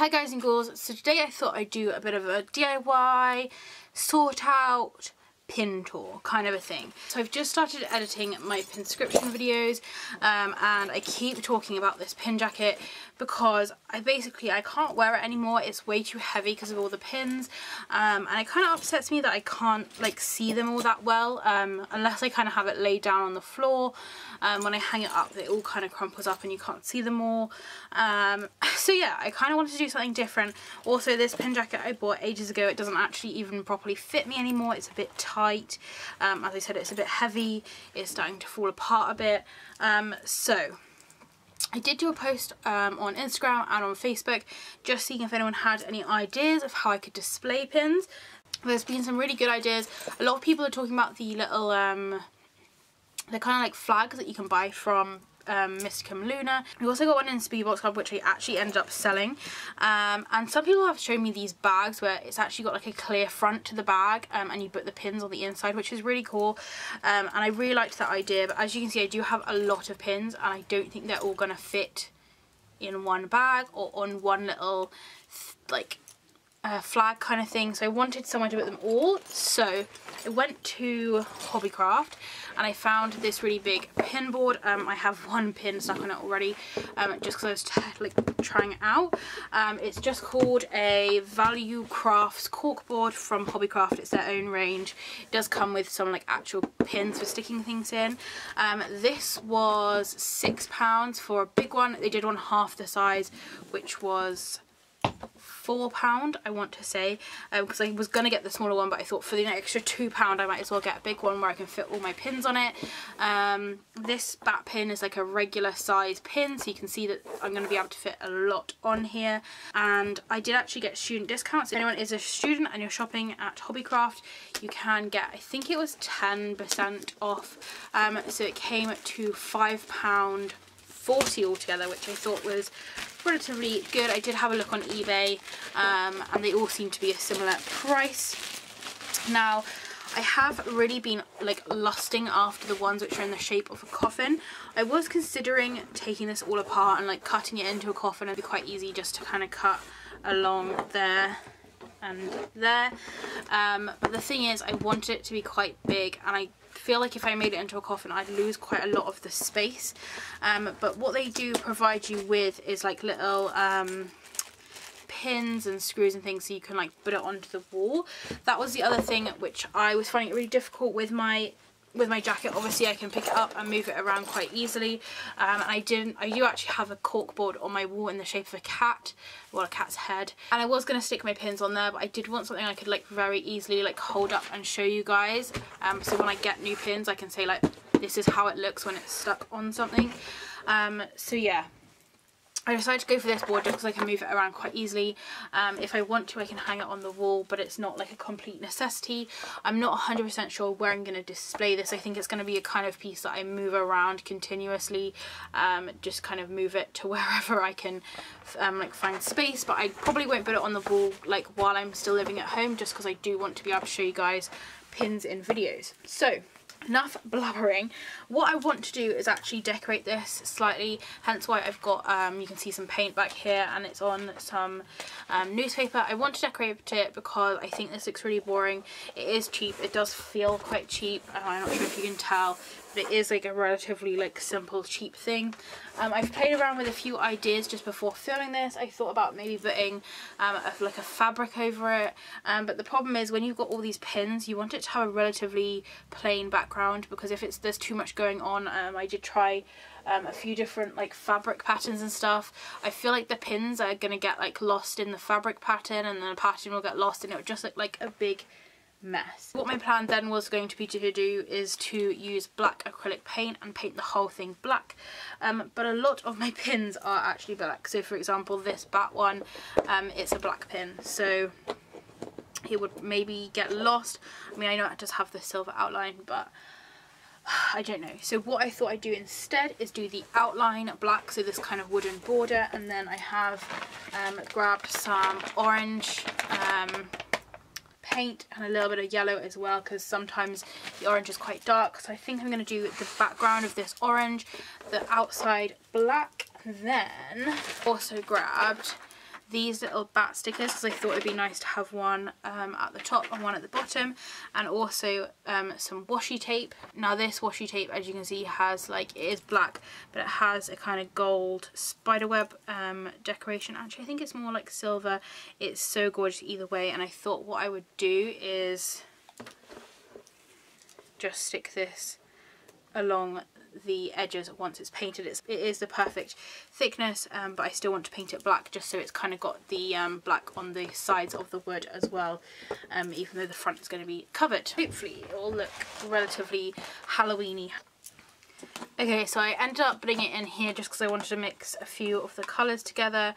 Hi guys and girls, so today I thought I'd do a bit of a DIY, sort out, pin tour kind of a thing. So I've just started editing my Pinscription videos and I keep talking about this pin jacket because I can't wear it anymore. It's way too heavy because of all the pins and it kind of upsets me that I can't like see them all that well unless I kind of have it laid down on the floor. When I hang it up it all kind of crumples up and you can't see them all. So yeah, I kind of wanted to do something different. Also, this pin jacket I bought ages ago, it doesn't actually even properly fit me anymore. It's a bit tight. As I said, it's a bit heavy. It's starting to fall apart a bit. So I did do a post on Instagram and on Facebook just seeing if anyone had any ideas of how I could display pins. There's been some really good ideas. A lot of people are talking about the little they're kind of like flags that you can buy from Mysticum Luna. We also got one in Speedbox Club which I actually ended up selling, and some people have shown me these bags where it's actually got like a clear front to the bag and you put the pins on the inside, which is really cool, and I really liked that idea. But as you can see, I do have a lot of pins and I don't think they're all gonna fit in one bag or on one little like flag kind of thing, so I wanted somewhere to put them all. So I went to Hobbycraft and I found this really big pin board. I have one pin stuck on it already just because I was trying it out. It's just called a Value Crafts cork board from Hobbycraft. It's their own range. It does come with some like actual pins for sticking things in. This was £6 for a big one. They did one half the size, which was £4 I want to say, because I was going to get the smaller one, but I thought for the extra £2 I might as well get a big one where I can fit all my pins on it. This bat pin is like a regular size pin, so you can see that I'm going to be able to fit a lot on here, and I did actually get student discounts. If anyone is a student and you're shopping at Hobbycraft, you can get, I think it was 10% off, so it came to £5.40 altogether, which I thought was relatively good. I did have a look on eBay and they all seem to be a similar price. Now I have really been like lusting after the ones which are in the shape of a coffin. I was considering taking this all apart and like cutting it into a coffin. It'd be quite easy just to kind of cut along there and there, but the thing is I wanted it to be quite big, and I feel like if I made it into a coffin I'd lose quite a lot of the space. But what they do provide you with is like little pins and screws and things, so you can like put it onto the wall. That was the other thing which I was finding it really difficult with my jacket. Obviously I can pick it up and move it around quite easily, and I do actually have a cork board on my wall in the shape of a cat, well, a cat's head, and I was going to stick my pins on there, but I did want something I could like very easily like hold up and show you guys, so when I get new pins I can say like this is how it looks when it's stuck on something. So yeah, I decided to go for this board just because I can move it around quite easily. If I want to I can hang it on the wall, but it's not like a complete necessity. I'm not 100% sure where I'm going to display this. I think it's going to be a kind of piece that I move around continuously, just kind of move it to wherever I can like find space, but I probably won't put it on the wall like while I'm still living at home, just because I do want to be able to show you guys pins in videos. So enough blabbering. What I want to do is actually decorate this slightly, hence why I've got you can see some paint back here and it's on some newspaper. I want to decorate it because I think this looks really boring. It is cheap, it does feel quite cheap, I'm not sure if you can tell, but it is like a relatively like simple cheap thing. I've played around with a few ideas just before filming this. I thought about maybe putting like a fabric over it, but the problem is when you've got all these pins you want it to have a relatively plain background, because if there's too much going on. I did try a few different like fabric patterns and stuff. I feel like the pins are gonna get like lost in the fabric pattern and then the pattern will get lost and it would just look like a big mess. What my plan then was going to be to do is to use black acrylic paint and paint the whole thing black, but a lot of my pins are actually black. So for example this bat one, it's a black pin, so it would maybe get lost. I mean I know it does have the silver outline, but I don't know. So what I thought I'd do instead is do the outline black, so this kind of wooden border, and then I have grabbed some orange paint and a little bit of yellow as well, because sometimes the orange is quite dark. So I think I'm going to do the background of this orange, the outside black, then also grabbed these little bat stickers because I thought it'd be nice to have one at the top and one at the bottom, and also some washi tape. Now this washi tape, as you can see, has like, it is black but it has a kind of gold spiderweb decoration. Actually I think it's more like silver. It's so gorgeous either way, and I thought what I would do is just stick this along the edges once it's painted. It is the perfect thickness, but I still want to paint it black just so it's kind of got the black on the sides of the wood as well, even though the front is going to be covered. Hopefully it will look relatively Halloweeny. Okay, so I ended up putting it in here just because I wanted to mix a few of the colours together.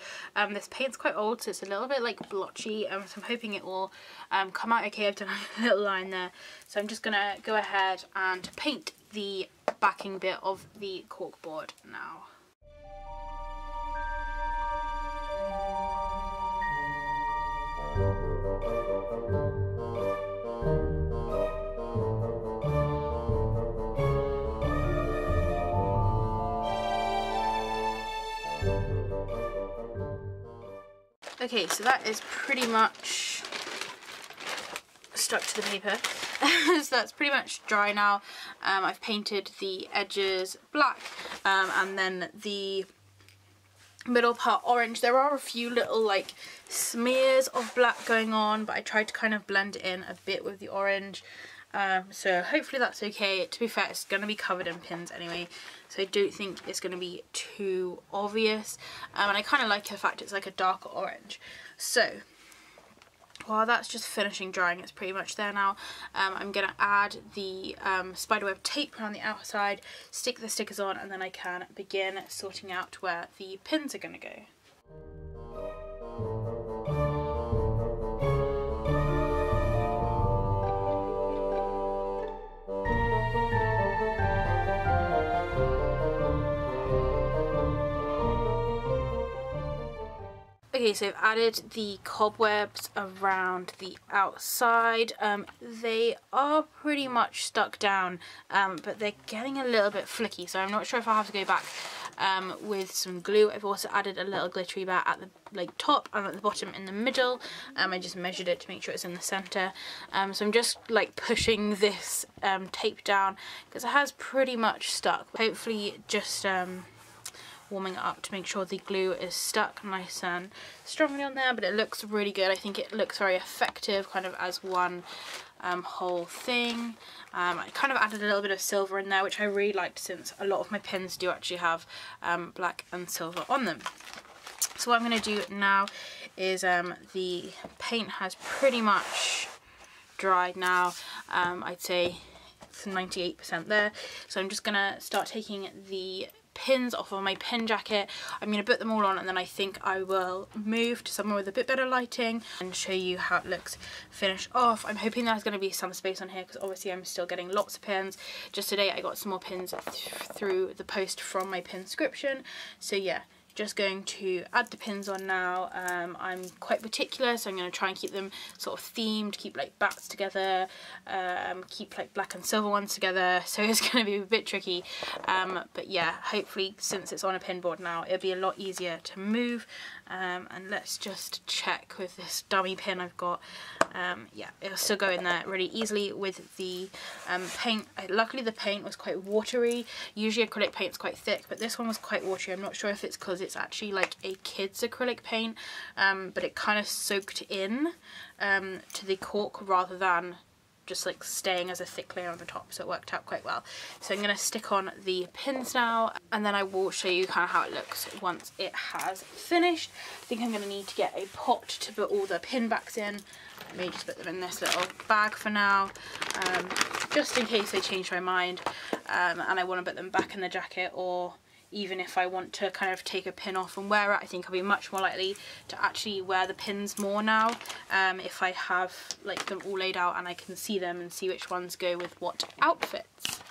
This paint's quite old, so it's a little bit like blotchy, so I'm hoping it will come out okay. I've done a little line there, so I'm just going to go ahead and paint the backing bit of the cork board now. Okay, so that is pretty much stuck to the paper. So that's pretty much dry now. I've painted the edges black, and then the middle part orange. There are a few little like smears of black going on, but I tried to kind of blend it in a bit with the orange. So hopefully that's okay. To be fair, it's going to be covered in pins anyway, so I don't think it's going to be too obvious. And I kind of like the fact it's like a darker orange. So while that's just finishing drying, it's pretty much there now. I'm going to add the spiderweb tape around the outside, stick the stickers on, and then I can begin sorting out where the pins are going to go. Okay, so I've added the cobwebs around the outside. They are pretty much stuck down, but they're getting a little bit flicky, so I'm not sure if I'll have to go back with some glue. I've also added a little glittery bat at the top and at the bottom in the middle. I just measured it to make sure it's in the center. So I'm just like pushing this tape down because it has pretty much stuck. Hopefully just warming it up to make sure the glue is stuck nice and strongly on there, but it looks really good. I think it looks very effective kind of as one whole thing. I kind of added a little bit of silver in there, which I really liked since a lot of my pins do actually have black and silver on them. So what I'm going to do now is the paint has pretty much dried now. I'd say it's 98% there, so I'm just going to start taking the pins off of my pin jacket. I'm going to put them all on, and then I think I will move to somewhere with a bit better lighting and show you how it looks finished off. I'm hoping there's going to be some space on here because obviously I'm still getting lots of pins. Just today I got some more pins through the post from my Pinscription. So yeah, just going to add the pins on now. I'm quite particular, so I'm going to try and keep them sort of themed, keep like bats together, keep like black and silver ones together, so it's going to be a bit tricky, but yeah, hopefully since it's on a pin board now it'll be a lot easier to move. And let's just check with this dummy pin I've got. Yeah, it'll still go in there really easily with the paint. Luckily the paint was quite watery. Usually acrylic paint's quite thick, but this one was quite watery. I'm not sure if it's because it's actually like a kid's acrylic paint, but it kind of soaked in to the cork rather than just like staying as a thick layer on the top, so it worked out quite well. So I'm going to stick on the pins now, and then I will show you kind of how it looks once it has finished. I think I'm going to need to get a pot to put all the pin backs in. I may just put them in this little bag for now, just in case I change my mind and I want to put them back in the jacket, or even if I want to kind of take a pin off and wear it. I think I'll be much more likely to actually wear the pins more now if I have like them all laid out and I can see them and see which ones go with what outfits.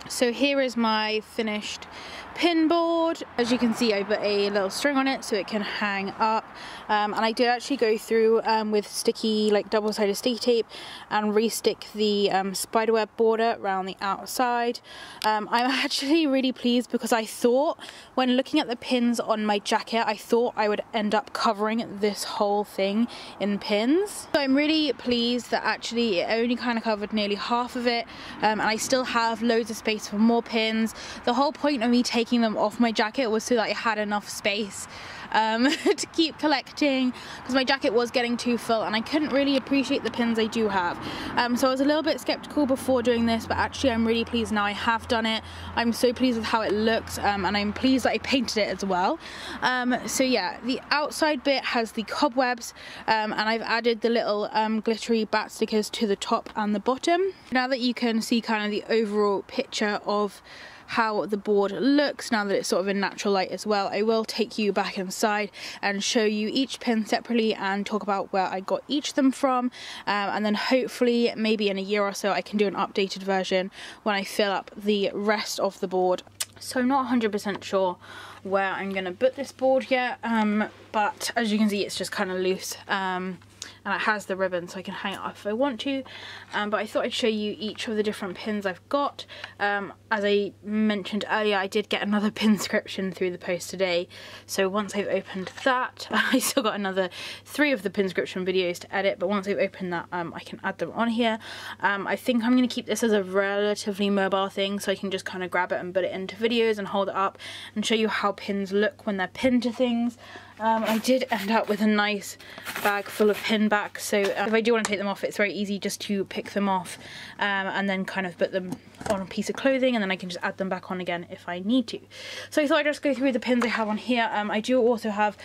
So here is my finished pin board. As you can see, I put a little string on it so it can hang up, and I did actually go through with sticky, like double-sided sticky tape, and re-stick the spiderweb border around the outside. I'm actually really pleased because I thought, when looking at the pins on my jacket, I thought I would end up covering this whole thing in pins. So I'm really pleased that actually it only kind of covered nearly half of it, and I still have loads of space for more pins. The whole point of me taking them off my jacket was so that I had enough space to keep collecting, because my jacket was getting too full and I couldn't really appreciate the pins I do have. So I was a little bit skeptical before doing this, but actually I'm really pleased now I have done it. I'm so pleased with how it looks, and I'm pleased that I painted it as well. So yeah, the outside bit has the cobwebs, and I've added the little glittery bat stickers to the top and the bottom. Now that you can see kind of the overall picture of how the board looks, now that it's sort of in natural light as well, I will take you back inside and show you each pin separately and talk about where I got each of them from, and then hopefully maybe in a year or so I can do an updated version when I fill up the rest of the board. So I'm not 100% sure where I'm going to put this board yet, but as you can see it's just kind of loose, and it has the ribbon so I can hang it up if I want to, but I thought I'd show you each of the different pins I've got. As I mentioned earlier, I did get another Pinscription through the post today, so once I've opened that, I still got another 3 of the Pinscription videos to edit, but once I've opened that I can add them on here. I think I'm going to keep this as a relatively mobile thing, so I can just kind of grab it and put it into videos and hold it up and show you how pins look when they're pinned to things. I did end up with a nice bag full of pin backs, so if I do want to take them off, it's very easy just to pick them off and then kind of put them on a piece of clothing, and then I can just add them back on again if I need to. So I thought I'd just go through the pins I have on here. I do also have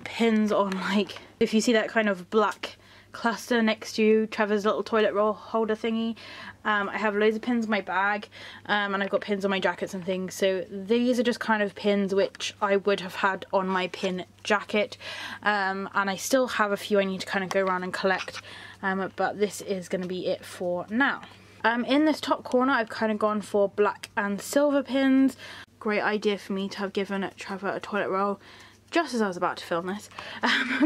pins on, like, if you see that kind of black cluster next to Trevor's little toilet roll holder thingy, I have loads of pins in my bag, and I've got pins on my jackets and things, so these are just kind of pins which I would have had on my pin jacket, and I still have a few I need to kind of go around and collect, but this is going to be it for now. In this top corner I've kind of gone for black and silver pins. Great idea for me to have given Trevor a toilet roll just as I was about to film this,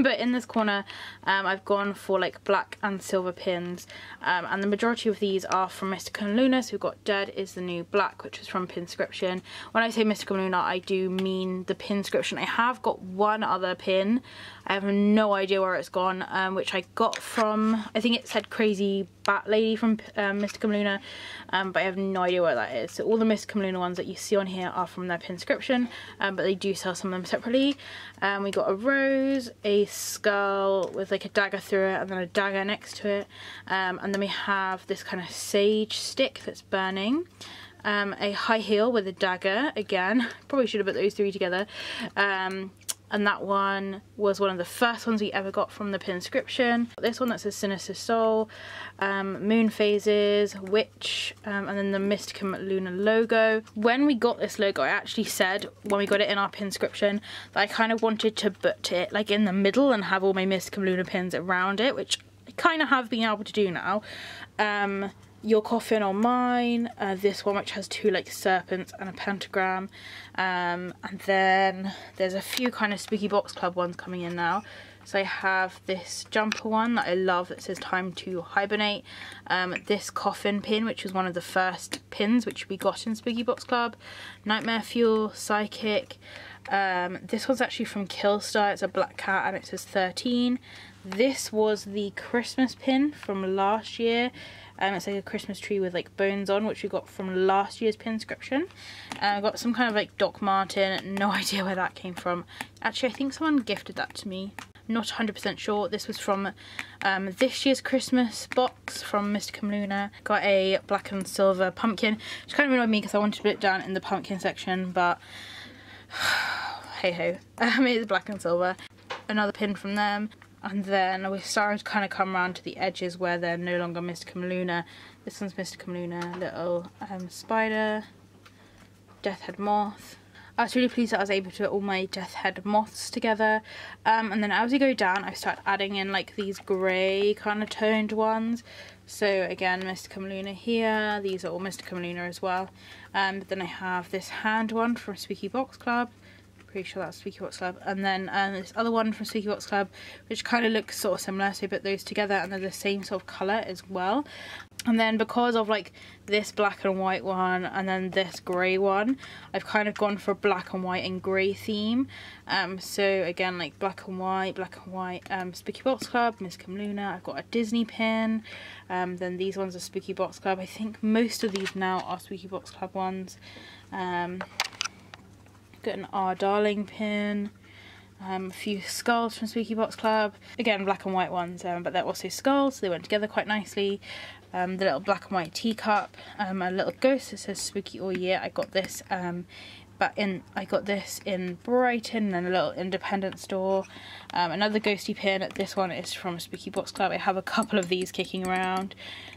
but in this corner I've gone for like black and silver pins, and the majority of these are from Mysticum Luna. So we've got Dead is the New Black, which is from Pinscription. When I say Mysticum Luna, I do mean the Pinscription. I have got one other pin, I have no idea where it's gone, which I got from, I think it said Crazy Bat Lady from Mysticum Luna, but I have no idea where that is. So all the Mysticum Luna ones that you see on here are from their Pinscription, but they do sell some of them separately. We got a rose, a skull with like a dagger through it, and then a dagger next to it, and then we have this kind of sage stick that's burning, a high heel with a dagger again. Probably should have put those 3 together, and that one was one of the first ones we ever got from the Pinscription. This one that says Sinister Soul, Moon Phases, Witch, and then the Mysticum Luna logo. When we got this logo, I actually said, when we got it in our Pinscription, that I kind of wanted to put it like in the middle and have all my Mysticum Luna pins around it, which I kind of have been able to do now. Your Coffin on mine, this one which has 2 like serpents and a pentagram, and then there's a few kind of Spooky Box Club ones coming in now. So I have this jumper one that I love that says Time to Hibernate, this coffin pin which was one of the first pins which we got in Spooky Box Club, Nightmare Fuel, Psychic, this one's actually from Killstar, it's a black cat and it says 13. This was the Christmas pin from last year. It's like a Christmas tree with like bones on, which we got from last year's Pinscription. I got some kind of like Doc Martin, no idea where that came from. Actually, I think someone gifted that to me. Not 100% sure. This was from this year's Christmas box from Mysticum Luna. Got a black and silver pumpkin, which kind of annoyed me because I wanted to put it down in the pumpkin section, but hey ho. It's black and silver. Another pin from them. And then we started to kind of come around to the edges where they're no longer Mysticum Luna. This one's Mysticum Luna, little spider, death head moth. I was really pleased that I was able to put all my death head moths together. And then as we go down, I start adding in like these grey kind of toned ones. So again, Mysticum Luna here. These are all Mysticum Luna as well. But then I have this hand one from Spooky Box Club. Pretty sure that's Spooky Box Club. And then this other one from Spooky Box Club, which kind of looks sort of similar. So I put those together and they're the same sort of colour as well. And then because of like this black and white one and then this grey one, I've kind of gone for a black and white and grey theme. So again, like black and white, Spooky Box Club, Mysticum Luna. I've got a Disney pin. Then these ones are Spooky Box Club. I think most of these now are Spooky Box Club ones. Got an Our Darling pin. A few skulls from Spooky Box Club. Again, black and white ones, but they're also skulls, so they went together quite nicely. The little black and white teacup, a little ghost that says Spooky All Year. I got this in Brighton, in a little independent store. Another ghosty pin. This one is from Spooky Box Club. I have a couple of these kicking around.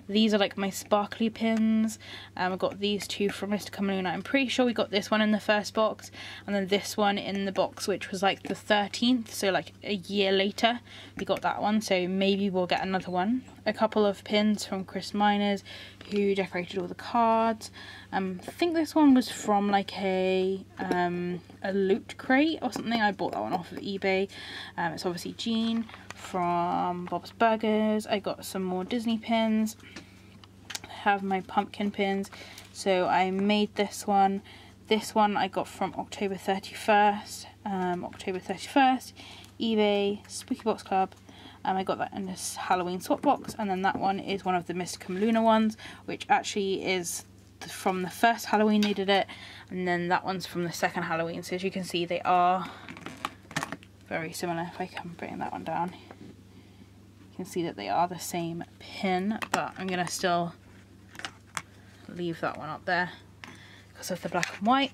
These are like my sparkly pins. I got these two from Mysticum Luna. I'm pretty sure we got this one in the first box, and then this one in the box which was like the 13th, so like a year later we got that one, so maybe we'll get another one. A couple of pins from Kris Miners, who decorated all the cards. I think this one was from like a loot crate or something. I bought that one off of eBay. It's obviously Jean from Bob's Burgers. I got some more Disney pins. I have my pumpkin pins. So I made this one. This one I got from October 31st. eBay, Spooky Box Club. I got that in this Halloween swap box, and then that one is one of the Mysticum Luna ones, which actually is from the first Halloween they did it, and then that one's from the second Halloween. So as you can see, they are very similar. If I can bring that one down, you can see that they are the same pin, but I'm gonna still leave that one up there because of the black and white.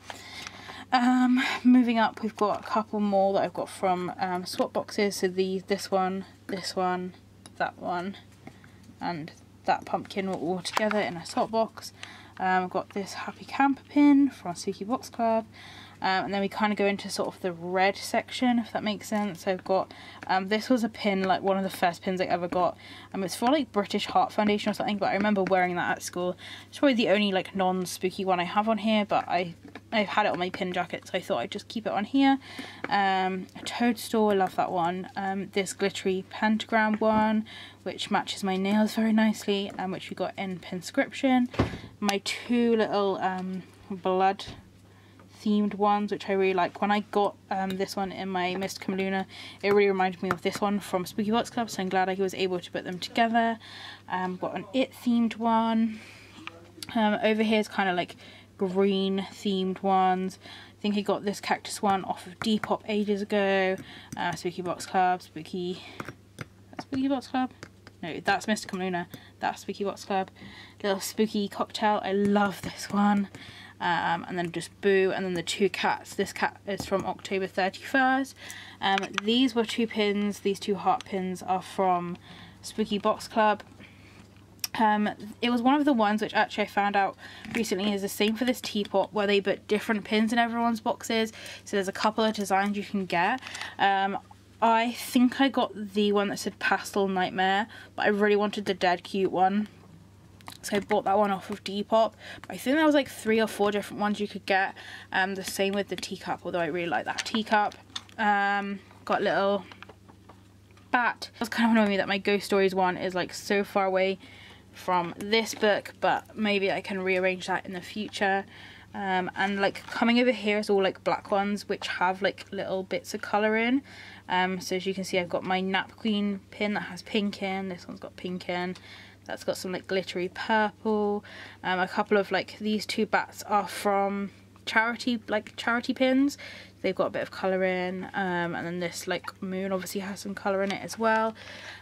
Moving up, we've got a couple more that I've got from swap boxes. So this one, that one, and that pumpkin were all together in a swap box. I've got this Happy Camper pin from Spooky Box Club. And then we kind of go into sort of the red section, if that makes sense. So I've got, this was a pin, like one of the first pins I ever got. It's for like British Heart Foundation or something, but I remember wearing that at school. It's probably the only like non-spooky one I have on here, but I've had it on my pin jacket, so I thought I'd just keep it on here. A toadstool, I love that one. This glittery pentagram one, which matches my nails very nicely, which we got in Pinscription. My two little blood themed ones, which I really like. When I got this one in my Mysticum Luna, it really reminded me of this one from Spooky Box Club, so I'm glad I was able to put them together. Got an It themed one. Over here is kind of like green themed ones. I think I got this cactus one off of Depop ages ago. Spooky Box Club, Spooky Box Club? No, that's Mysticum Luna. That's Spooky Box Club. Little spooky cocktail. I love this one. And then just Boo, and then the two cats. This cat is from October 31st. These were two pins. These two heart pins are from Spooky Box Club. It was one of the ones which actually I found out recently is the same for this teapot, where they put different pins in everyone's boxes. So there's a couple of designs you can get. I think I got the one that said Pastel Nightmare, but I really wanted the dead cute one. So I bought that one off of Depop. I think there was like 3 or 4 different ones you could get. The same with the teacup, although I really like that teacup. Got a little bat. It was kind of annoying me that my Ghost Stories one is like so far away from this book, but maybe I can rearrange that in the future. And like coming over here is all like black ones which have like little bits of colour in. So as you can see, I've got my Nap Queen pin that has pink in. This one's got pink in. That's got some like glittery purple. A couple of like these two bats are from charity pins. they've got a bit of colour in, and then this like moon obviously has some colour in it as well.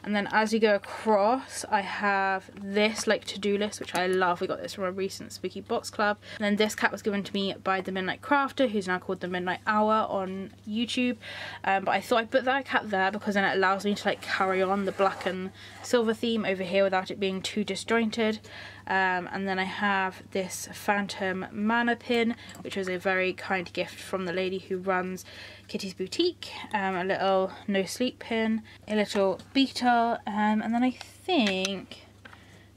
And then as you go across, I have this like to-do list, which I love. We got this from a recent Spooky Box Club. And then this cat was given to me by the Midnight Crafter, who's now called the Midnight Hour on YouTube. But I thought I'd put that cat there because then it allows me to like carry on the black and silver theme over here without it being too disjointed. And then I have this Phantom Mana pin, which was a very kind gift from the lady who runs Kitty's Boutique. A little no sleep pin, a little beetle, and then I think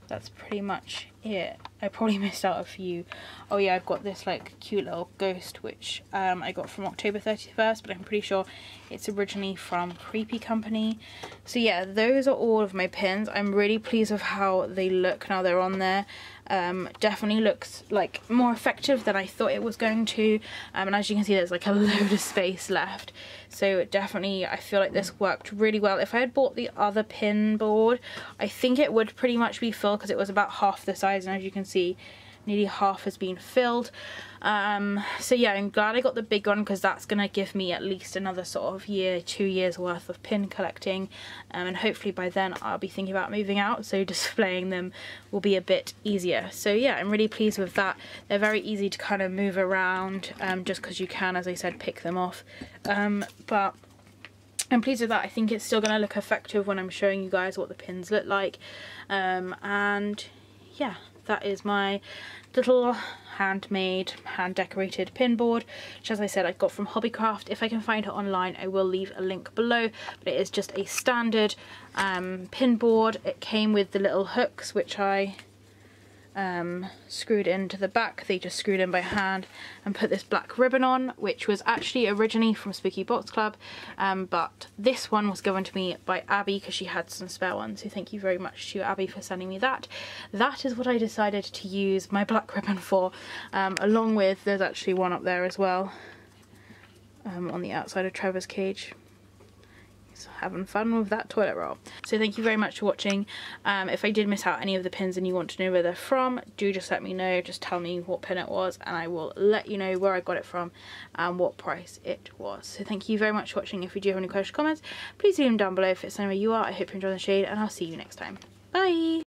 that's pretty much it. I probably missed out a few. Oh yeah, I've got this like cute little ghost, which I got from October 31st, but I'm pretty sure it's originally from Creepy Company. So yeah, those are all of my pins. I'm really pleased with how they look now they're on there. Definitely looks like more effective than I thought it was going to, and as you can see there's like a load of space left, so definitely I feel like this worked really well. If I had bought the other pin board, I think it would pretty much be filled because it was about half the size, and as you can see nearly half has been filled. So yeah, I'm glad I got the big one because that's gonna give me at least another sort of year, 2 years worth of pin collecting, and hopefully by then I'll be thinking about moving out, so displaying them will be a bit easier. So yeah, I'm really pleased with that. They're very easy to kind of move around, just because you can, as I said, pick them off, but I'm pleased with that. I think it's still going to look effective when I'm showing you guys what the pins look like, and yeah, that is my little handmade, hand decorated pin board, which as I said I got from Hobbycraft. If I can find it online I will leave a link below, but it is just a standard pin board. It came with the little hooks which I screwed into the back. They just screwed in by hand, and put this black ribbon on, which was actually originally from Spooky Box Club, but this one was given to me by Abby because she had some spare ones, so thank you very much to Abby for sending me that. That is what I decided to use my black ribbon for, along with, there's actually one up there as well, on the outside of Trevor's cage. Having fun with that toilet roll. So thank you very much for watching. If I did miss out any of the pins and you want to know where they're from, do just let me know. Just tell me what pin it was and I will let you know where I got it from and what price it was. So thank you very much for watching. If you do have any questions or comments, please leave them down below if it's somewhere you are. I hope you enjoy the shade, and I'll see you next time. Bye!